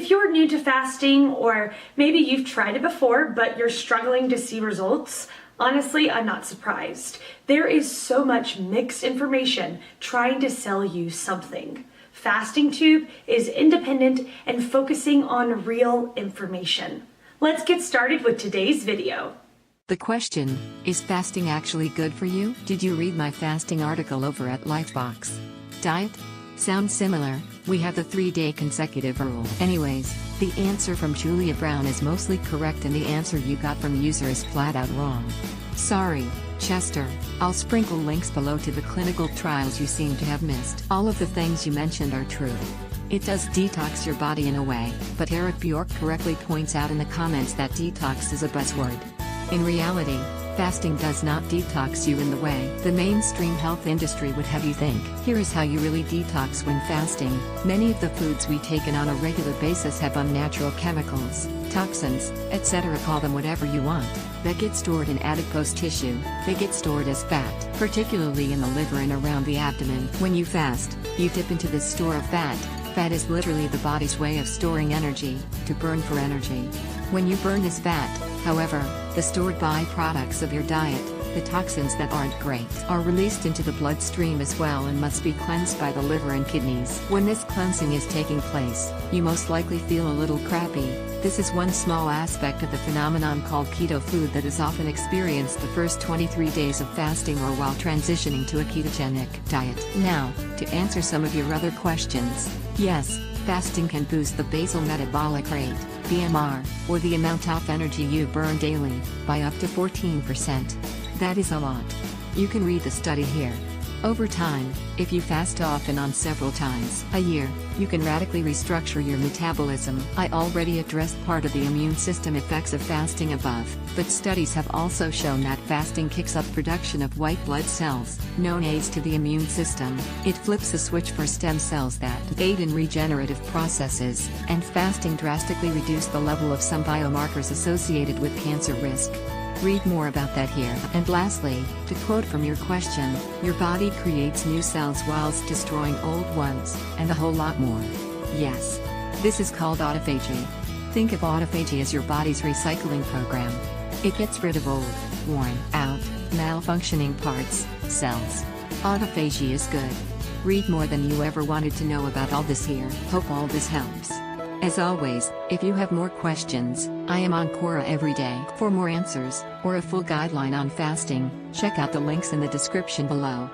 If you're new to fasting, or maybe you've tried it before but you're struggling to see results, honestly, I'm not surprised. There is so much mixed information trying to sell you something. Fasting Tube is independent and focusing on real information. Let's get started with today's video. The question, is fasting actually good for you? Did you read my fasting article over at Lifebox? Diet? Sounds similar. We have the 3-day consecutive rule. Anyways, the answer from Julia Brown is mostly correct and the answer you got from user is flat out wrong. Sorry, Chester. I'll sprinkle links below to the clinical trials you seem to have missed. All of the things you mentioned are true. It does detox your body in a way, but Eric Bjork correctly points out in the comments that detox is a buzzword. In reality, fasting does not detox you in the way the mainstream health industry would have you think. Here is how you really detox when fasting. Many of the foods we take in on a regular basis have unnatural chemicals, toxins, etc. Call them whatever you want, that get stored in adipose tissue. They get stored as fat, particularly in the liver and around the abdomen. When you fast, you dip into this store of fat. Fat is literally the body's way of storing energy, to burn for energy. When you burn this fat, however, the stored byproducts of your diet, the toxins that aren't great, are released into the bloodstream as well and must be cleansed by the liver and kidneys. When this cleansing is taking place, you most likely feel a little crappy. This is one small aspect of the phenomenon called keto food that is often experienced the first 23 days of fasting or while transitioning to a ketogenic diet. Now, to answer some of your other questions, yes, fasting can boost the basal metabolic rate, BMR, or the amount of energy you burn daily, by up to 14%. That is a lot. You can read the study here. Over time, if you fast often on several times a year, you can radically restructure your metabolism. I already addressed part of the immune system effects of fasting above, but studies have also shown that fasting kicks up production of white blood cells, known aids to the immune system. It flips a switch for stem cells that aid in regenerative processes, and fasting drastically reduces the level of some biomarkers associated with cancer risk. Read more about that here. And lastly, to quote from your question, your body creates new cells whilst destroying old ones, and a whole lot more. Yes. This is called autophagy. Think of autophagy as your body's recycling program. It gets rid of old, worn out, malfunctioning parts, cells. Autophagy is good. Read more than you ever wanted to know about all this here. Hope all this helps. As always, if you have more questions, I am on Quora every day. For more answers, or a full guideline on fasting, check out the links in the description below.